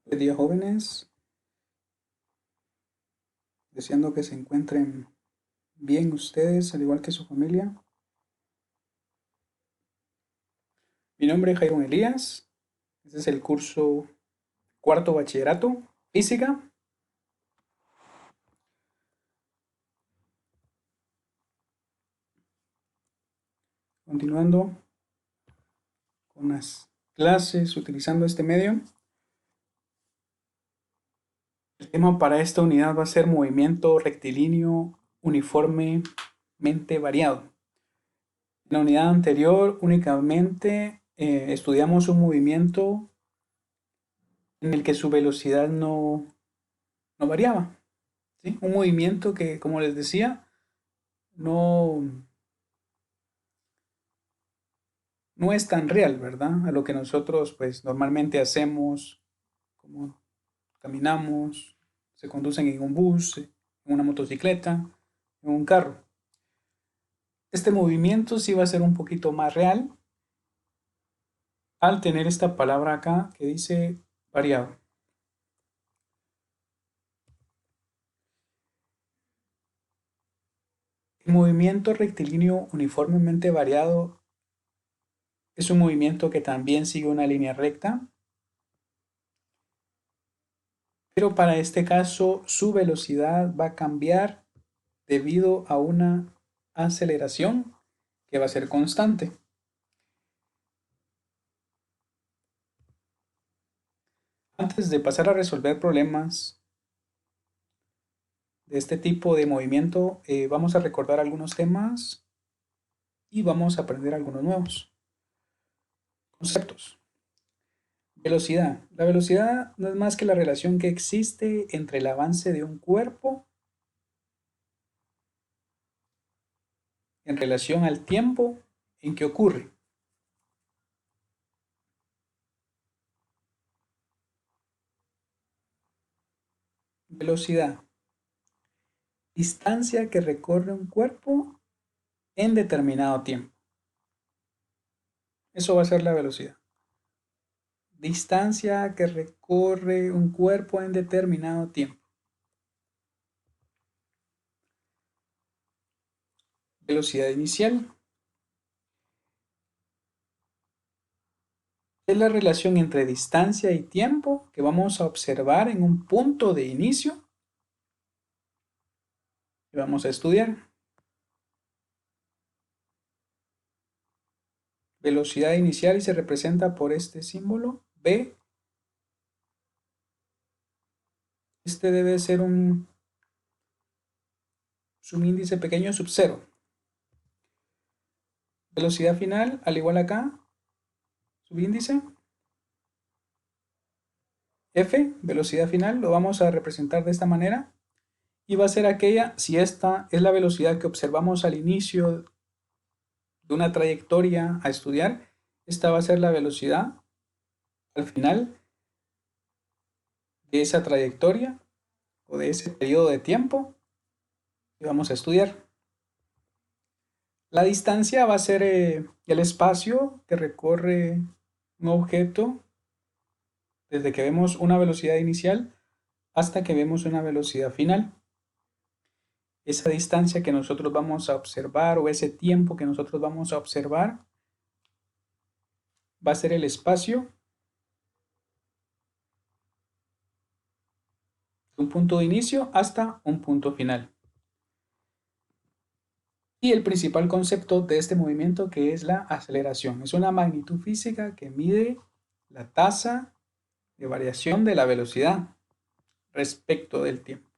Buen día, jóvenes. Deseando que se encuentren bien ustedes, al igual que su familia. Mi nombre es Jairo Elías. Este es el curso cuarto bachillerato, física. Continuando con las clases utilizando este medio. El tema para esta unidad va a ser movimiento rectilíneo uniformemente variado. En la unidad anterior únicamente estudiamos un movimiento en el que su velocidad no variaba. ¿Sí? Un movimiento que, como les decía, no, no es tan real, ¿verdad? A lo que nosotros pues normalmente hacemos, como caminamos, se conducen en un bus, en una motocicleta, en un carro. Este movimiento sí va a ser un poquito más real al tener esta palabra acá que dice variado. El movimiento rectilíneo uniformemente variado es un movimiento que también sigue una línea recta, pero para este caso su velocidad va a cambiar debido a una aceleración que va a ser constante. Antes de pasar a resolver problemas de este tipo de movimiento, vamos a recordar algunos temas y vamos a aprender algunos nuevos conceptos. Velocidad. La velocidad no es más que la relación que existe entre el avance de un cuerpo en relación al tiempo en que ocurre. Velocidad. Distancia que recorre un cuerpo en determinado tiempo. Eso va a ser la velocidad. Distancia que recorre un cuerpo en determinado tiempo. Velocidad inicial. Es la relación entre distancia y tiempo que vamos a observar en un punto de inicio que vamos a estudiar. Velocidad inicial y se representa por este símbolo B. Este debe ser un subíndice pequeño sub 0. Velocidad final, al igual acá, subíndice F, velocidad final, lo vamos a representar de esta manera. Y va a ser aquella, si esta es la velocidad que observamos al inicio de una trayectoria a estudiar, esta va a ser la velocidad al final de esa trayectoria o de ese periodo de tiempo que vamos a estudiar. La distancia va a ser el espacio que recorre un objeto desde que vemos una velocidad inicial hasta que vemos una velocidad final. Esa distancia que nosotros vamos a observar o ese tiempo que nosotros vamos a observar va a ser el espacio de un punto de inicio hasta un punto final. Y el principal concepto de este movimiento, que es la aceleración, es una magnitud física que mide la tasa de variación de la velocidad respecto del tiempo.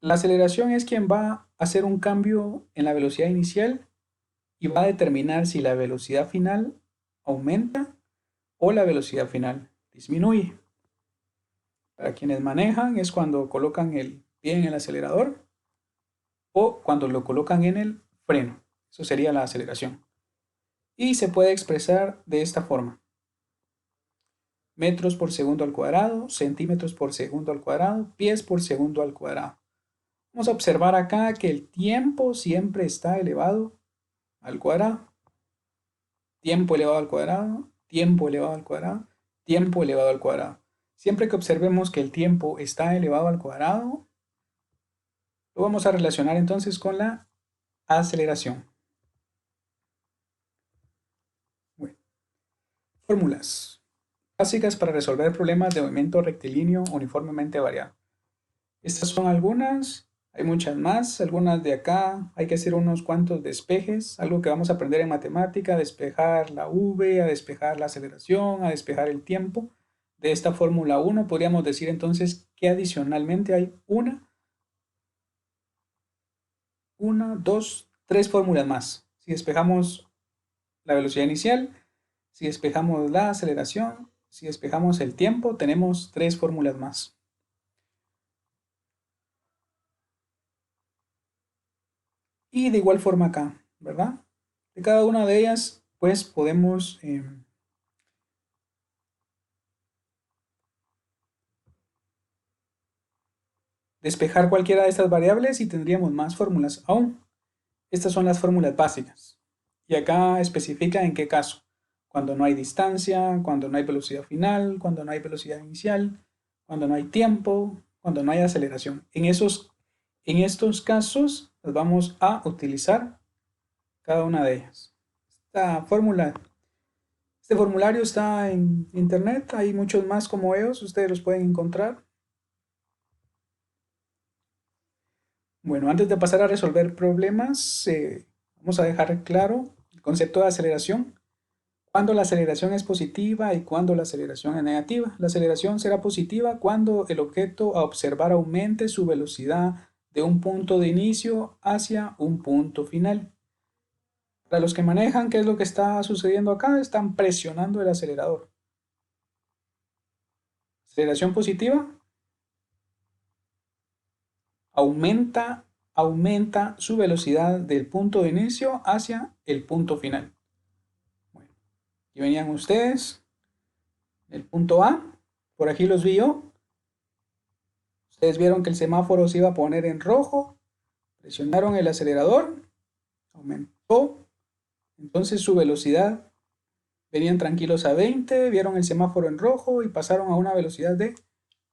La aceleración es quien va a hacer un cambio en la velocidad inicial y va a determinar si la velocidad final aumenta o la velocidad final disminuye. Para quienes manejan es cuando colocan el pie en el acelerador o cuando lo colocan en el freno. Eso sería la aceleración. Y se puede expresar de esta forma. Metros por segundo al cuadrado, centímetros por segundo al cuadrado, pies por segundo al cuadrado. Vamos a observar acá que el tiempo siempre está elevado al cuadrado. Tiempo elevado al cuadrado, tiempo elevado al cuadrado, tiempo elevado al cuadrado. Siempre que observemos que el tiempo está elevado al cuadrado, lo vamos a relacionar entonces con la aceleración. Bueno, fórmulas básicas para resolver problemas de movimiento rectilíneo uniformemente variado. Estas son algunas, hay muchas más, algunas de acá, hay que hacer unos cuantos despejes, algo que vamos a aprender en matemática, a despejar la v, a despejar la aceleración, a despejar el tiempo. De esta fórmula 1 podríamos decir entonces que adicionalmente hay una, dos, tres fórmulas más. Si despejamos la velocidad inicial, si despejamos la aceleración, si despejamos el tiempo, tenemos tres fórmulas más. Y de igual forma acá, ¿verdad? De cada una de ellas, pues podemos despejar cualquiera de estas variables y tendríamos más fórmulas aún. Estas son las fórmulas básicas. Y acá especifica en qué caso. Cuando no hay distancia, cuando no hay velocidad final, cuando no hay velocidad inicial, cuando no hay tiempo, cuando no hay aceleración. En estos casos, las vamos a utilizar cada una de ellas. Este formulario está en internet, hay muchos más como ellos, ustedes los pueden encontrar. Bueno, antes de pasar a resolver problemas, vamos a dejar claro el concepto de aceleración. Cuando la aceleración es positiva y cuando la aceleración es negativa. La aceleración será positiva cuando el objeto a observar aumente su velocidad de un punto de inicio hacia un punto final. Para los que manejan, ¿qué es lo que está sucediendo acá? Están presionando el acelerador. Aceleración positiva aumenta su velocidad del punto de inicio hacia el punto final. Bueno, aquí venían ustedes, el punto A, por aquí los vi yo. Ustedes vieron que el semáforo se iba a poner en rojo, presionaron el acelerador, aumentó, entonces su velocidad, venían tranquilos a 20, vieron el semáforo en rojo y pasaron a una velocidad de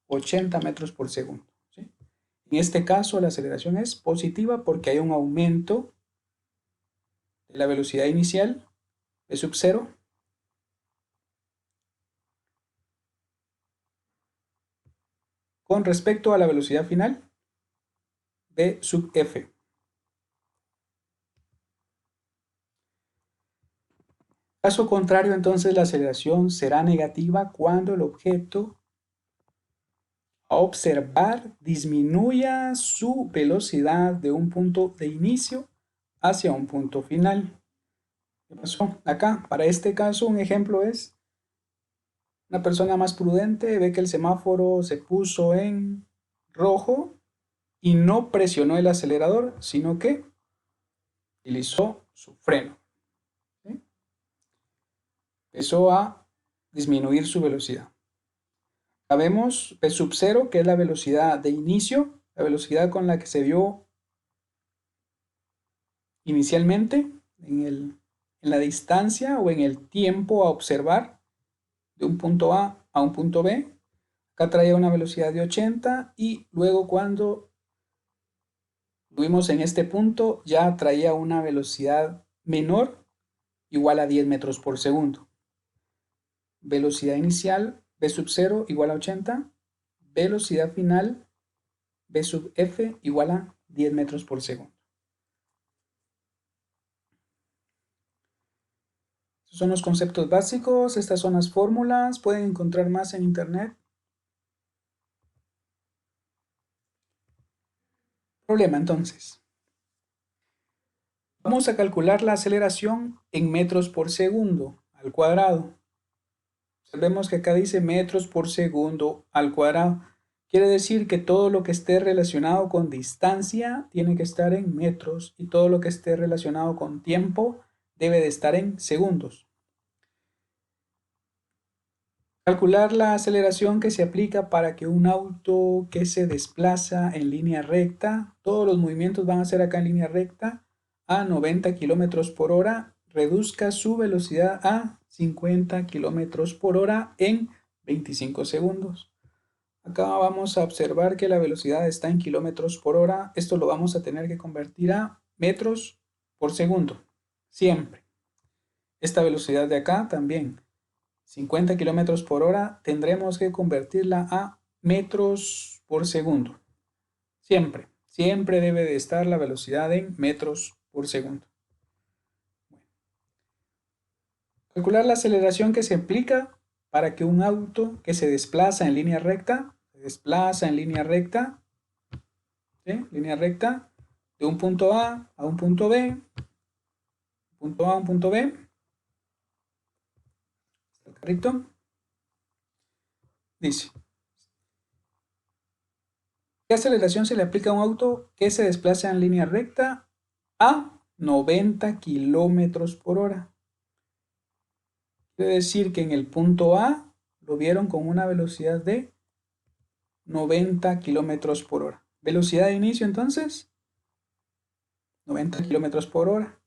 80 metros por segundo. ¿Sí? En este caso la aceleración es positiva porque hay un aumento de la velocidad inicial de sub 0 con respecto a la velocidad final de sub f. Caso contrario, entonces la aceleración será negativa cuando el objeto a observar disminuya su velocidad de un punto de inicio hacia un punto final. ¿Qué pasó? Acá, para este caso, un ejemplo es una persona más prudente, ve que el semáforo se puso en rojo y no presionó el acelerador, sino que utilizó su freno. ¿Sí? Empezó a disminuir su velocidad. Sabemos P sub 0, que es la velocidad de inicio, la velocidad con la que se vio inicialmente en la distancia o en el tiempo a observar de un punto A a un punto B. Acá traía una velocidad de 80 y luego cuando estuvimos en este punto ya traía una velocidad menor, igual a 10 metros por segundo. Velocidad inicial V sub 0 igual a 80. Velocidad final V sub F igual a 10 metros por segundo. Estos son los conceptos básicos, estas son las fórmulas, pueden encontrar más en internet. Problema entonces. Vamos a calcular la aceleración en metros por segundo al cuadrado. Vemos que acá dice metros por segundo al cuadrado. Quiere decir que todo lo que esté relacionado con distancia tiene que estar en metros y todo lo que esté relacionado con tiempo debe de estar en segundos. Calcular la aceleración que se aplica para que un auto que se desplaza en línea recta, todos los movimientos van a ser acá en línea recta, a 90 kilómetros por hora, reduzca su velocidad a 50 kilómetros por hora en 25 segundos. Acá vamos a observar que la velocidad está en kilómetros por hora. Esto lo vamos a tener que convertir a metros por segundo, siempre. Esta velocidad de acá también, 50 kilómetros por hora, tendremos que convertirla a metros por segundo. Siempre, siempre debe de estar la velocidad en metros por segundo. Calcular la aceleración que se aplica para que un auto que se desplaza en línea recta, ¿sí? Línea recta, de un punto A a un punto B, punto A a un punto B, el carrito, dice, ¿qué aceleración se le aplica a un auto que se desplaza en línea recta a 90 kilómetros por hora? Quiere decir que en el punto A lo vieron con una velocidad de 90 kilómetros por hora. Velocidad de inicio entonces, 90 kilómetros por hora.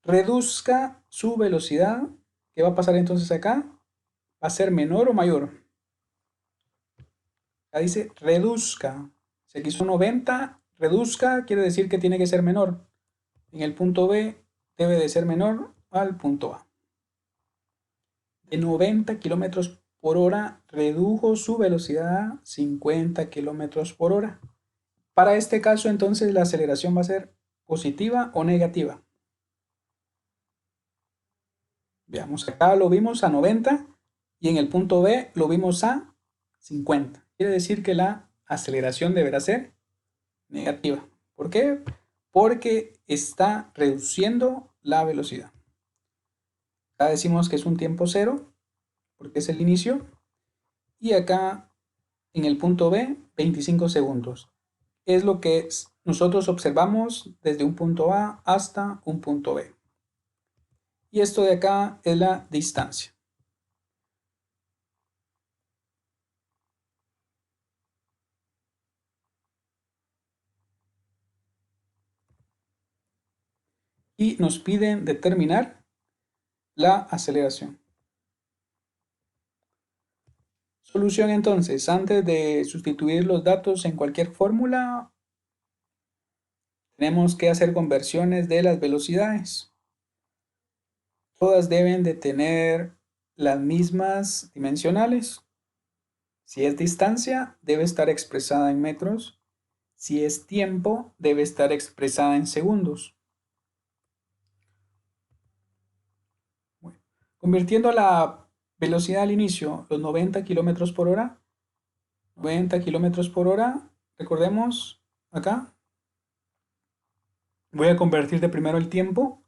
Reduzca su velocidad. ¿Qué va a pasar entonces acá? ¿Va a ser menor o mayor? Acá dice reduzca. Si aquí son 90, reduzca quiere decir que tiene que ser menor. En el punto B debe de ser menor al punto A. De 90 kilómetros por hora redujo su velocidad a 50 kilómetros por hora. Para este caso entonces la aceleración va a ser positiva o negativa. Veamos, acá lo vimos a 90 y en el punto B lo vimos a 50. Quiere decir que la aceleración deberá ser negativa. ¿Por qué? Porque está reduciendo la velocidad. Acá decimos que es un tiempo cero, porque es el inicio. Y acá en el punto B, 25 segundos. Es lo que nosotros observamos desde un punto A hasta un punto B. Y esto de acá es la distancia. Y nos piden determinar la aceleración. Solución entonces, antes de sustituir los datos en cualquier fórmula, tenemos que hacer conversiones de las velocidades. Todas deben de tener las mismas dimensionales. Si es distancia, debe estar expresada en metros. Si es tiempo, debe estar expresada en segundos. Bueno, convirtiendo la velocidad al inicio, los 90 kilómetros por hora, 90 kilómetros por hora, recordemos acá, voy a convertir de primero el tiempo.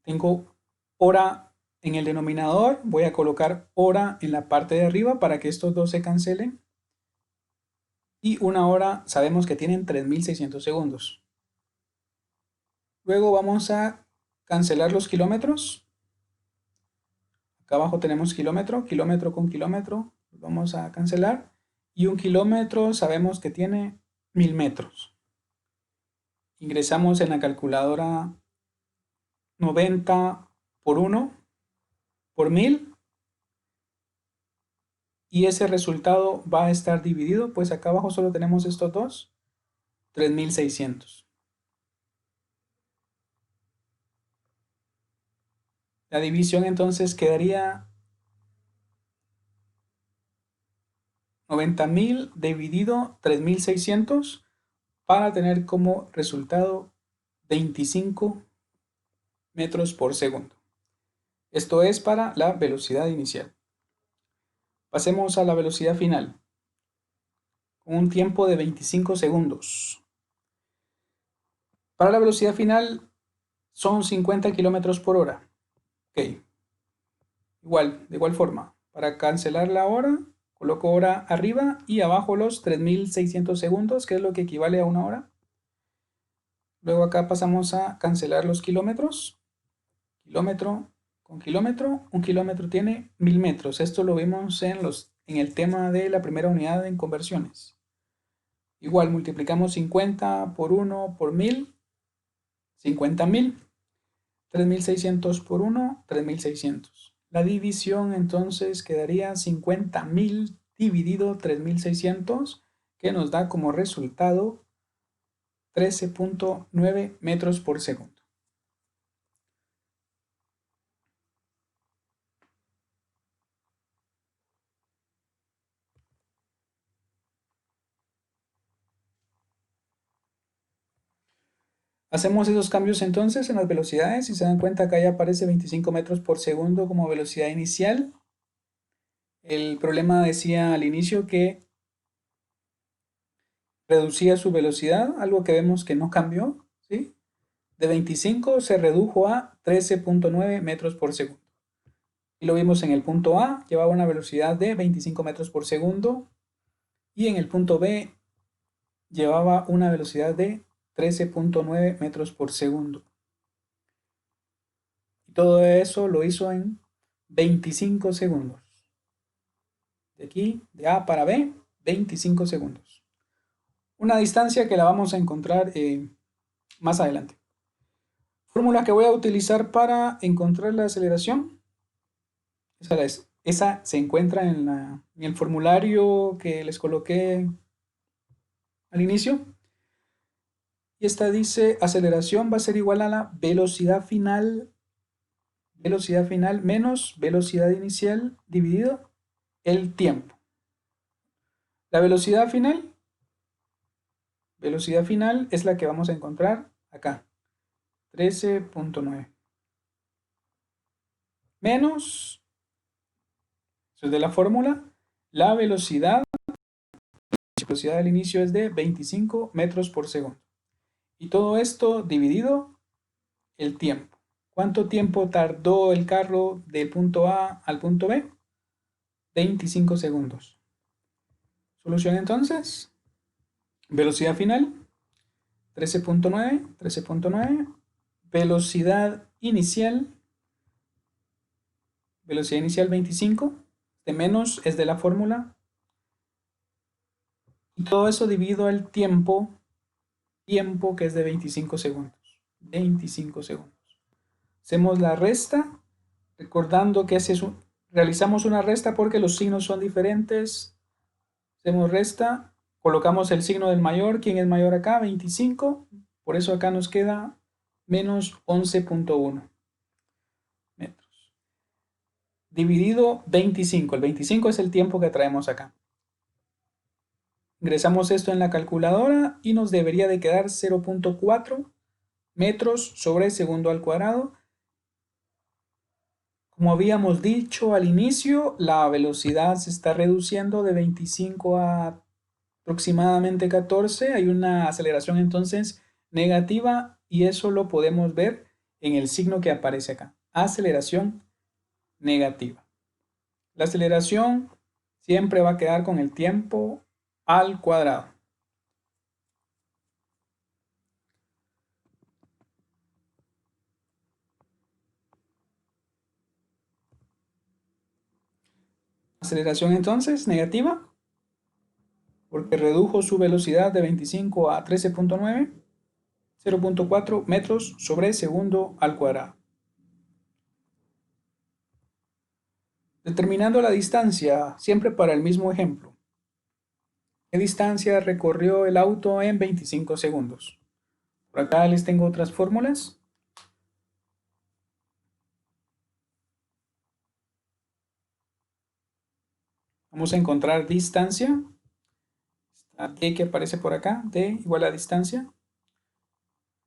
Tengo hora en el denominador, voy a colocar hora en la parte de arriba para que estos dos se cancelen. Y una hora sabemos que tienen 3600 segundos. Luego vamos a cancelar los kilómetros. Acá abajo tenemos kilómetro, kilómetro con kilómetro, vamos a cancelar. Y un kilómetro sabemos que tiene 1000 metros. Ingresamos en la calculadora 90 por 1 por 1000. Y ese resultado va a estar dividido, pues acá abajo solo tenemos estos dos, 3600. La división entonces quedaría 90.000 dividido 3600 para tener como resultado 25 metros por segundo. Esto es para la velocidad inicial. Pasemos a la velocidad final. Con un tiempo de 25 segundos. Para la velocidad final son 50 kilómetros por hora. Ok. Igual, de igual forma. Para cancelar la hora, coloco hora arriba y abajo los 3600 segundos, que es lo que equivale a una hora. Luego acá pasamos a cancelar los kilómetros. Kilómetro con kilómetro. Un kilómetro tiene 1000 metros. Esto lo vimos en el tema de la primera unidad en conversiones. Igual multiplicamos 50 por 1 por 1000. 50.000. 3600 por 1, 3600. La división entonces quedaría 50.000 dividido 3600, que nos da como resultado 13.9 metros por segundo. Hacemos esos cambios entonces en las velocidades y se dan cuenta que ahí aparece 25 metros por segundo como velocidad inicial. El problema decía al inicio que reducía su velocidad, algo que vemos que no cambió, ¿sí? De 25 se redujo a 13.9 metros por segundo. Y lo vimos en el punto A, llevaba una velocidad de 25 metros por segundo y en el punto B llevaba una velocidad de 13.9 metros por segundo. Y todo eso lo hizo en 25 segundos. De aquí, de A para B, 25 segundos. Una distancia que la vamos a encontrar más adelante. Fórmula que voy a utilizar para encontrar la aceleración. Esa se encuentra en el formulario que les coloqué al inicio. Y esta dice, aceleración va a ser igual a la velocidad final menos velocidad inicial dividido el tiempo. La velocidad final es la que vamos a encontrar acá, 13.9. Menos, eso es de la fórmula, la velocidad del inicio es de 25 metros por segundo. Y todo esto dividido el tiempo. ¿Cuánto tiempo tardó el carro del punto A al punto B? 25 segundos. Solución entonces. Velocidad final, 13.9. Velocidad inicial 25. De menos es de la fórmula. Y todo eso dividido al tiempo que es de 25 segundos. 25 segundos. Hacemos la resta, recordando que realizamos una resta porque los signos son diferentes. Hacemos resta, colocamos el signo del mayor. ¿Quién es mayor acá? 25. Por eso acá nos queda menos 11.1 metros. Dividido 25. El 25 es el tiempo que traemos acá. Ingresamos esto en la calculadora y nos debería de quedar 0.4 metros sobre segundo al cuadrado. Como habíamos dicho al inicio, la velocidad se está reduciendo de 25 a aproximadamente 14. Hay una aceleración entonces negativa y eso lo podemos ver en el signo que aparece acá. Aceleración negativa. La aceleración siempre va a quedar con el tiempo al cuadrado. Aceleración entonces negativa, porque redujo su velocidad de 25 a 13.9, 0.4 metros sobre segundo al cuadrado. Determinando la distancia, siempre para el mismo ejemplo. ¿Qué distancia recorrió el auto en 25 segundos? Por acá les tengo otras fórmulas. Vamos a encontrar distancia. D que aparece por acá, D igual a distancia.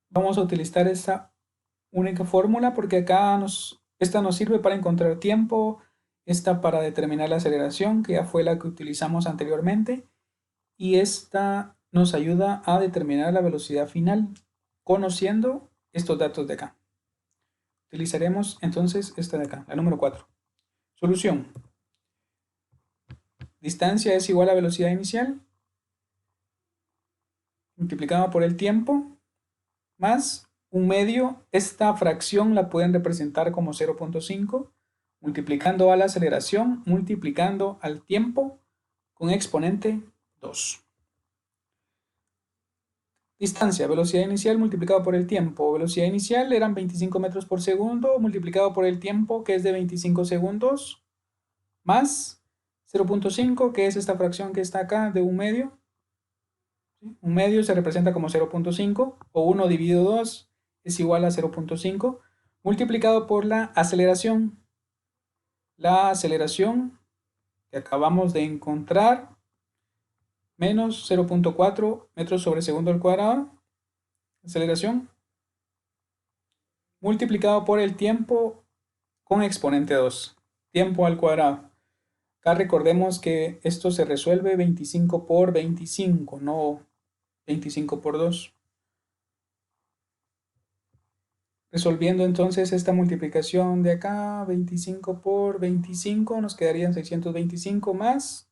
Vamos a utilizar esta única fórmula porque acá esta nos sirve para encontrar tiempo, esta para determinar la aceleración, que ya fue la que utilizamos anteriormente, y esta nos ayuda a determinar la velocidad final, conociendo estos datos de acá. Utilizaremos entonces esta de acá, la número 4. Solución. Distancia es igual a velocidad inicial multiplicado por el tiempo más un medio. Esta fracción la pueden representar como 0.5 multiplicando a la aceleración multiplicando al tiempo con exponente 2. Distancia, velocidad inicial multiplicado por el tiempo. Velocidad inicial eran 25 metros por segundo multiplicado por el tiempo que es de 25 segundos más 0.5, que es esta fracción que está acá de un medio. ¿Sí? Un medio se representa como 0.5 o 1 dividido 2 es igual a 0.5 multiplicado por la aceleración. La aceleración que acabamos de encontrar menos 0.4 metros sobre segundo al cuadrado. Aceleración multiplicado por el tiempo con exponente 2. Tiempo al cuadrado. Acá recordemos que esto se resuelve 25 por 25, no 25 por 2. Resolviendo entonces esta multiplicación de acá, 25 por 25, nos quedarían 625 más.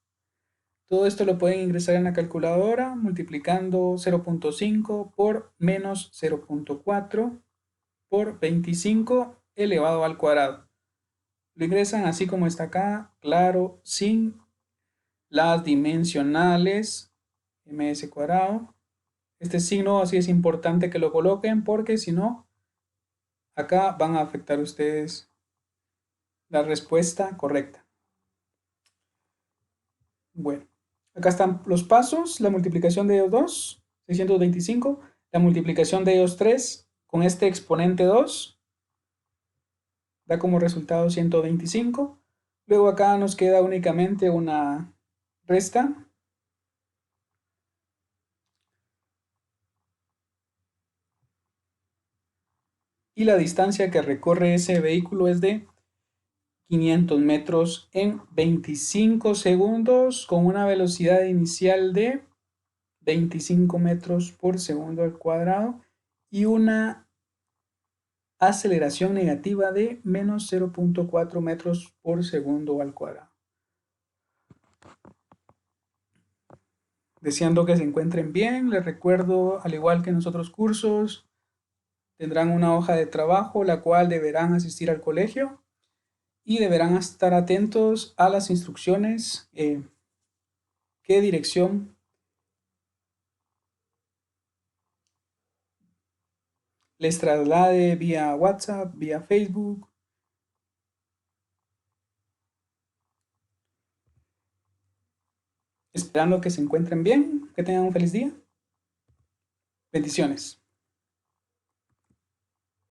Todo esto lo pueden ingresar en la calculadora multiplicando 0.5 por menos 0.4 por 25 elevado al cuadrado. Lo ingresan así como está acá, claro, sin las dimensionales, ms cuadrado. Este signo así es importante que lo coloquen porque si no, acá van a afectar ustedes la respuesta correcta. Bueno, acá están los pasos, la multiplicación de ellos 2, 625, la multiplicación de ellos 3 con este exponente 2, da como resultado 125. Luego acá nos queda únicamente una resta. Y la distancia que recorre ese vehículo es de 500 metros en 25 segundos con una velocidad inicial de 25 metros por segundo al cuadrado y una aceleración negativa de menos 0.4 metros por segundo al cuadrado. Deseando que se encuentren bien, les recuerdo, al igual que en los otros cursos, tendrán una hoja de trabajo la cual deberán asistir al colegio y deberán estar atentos a las instrucciones, qué dirección les traslade vía WhatsApp, vía Facebook. Esperando que se encuentren bien, que tengan un feliz día. Bendiciones.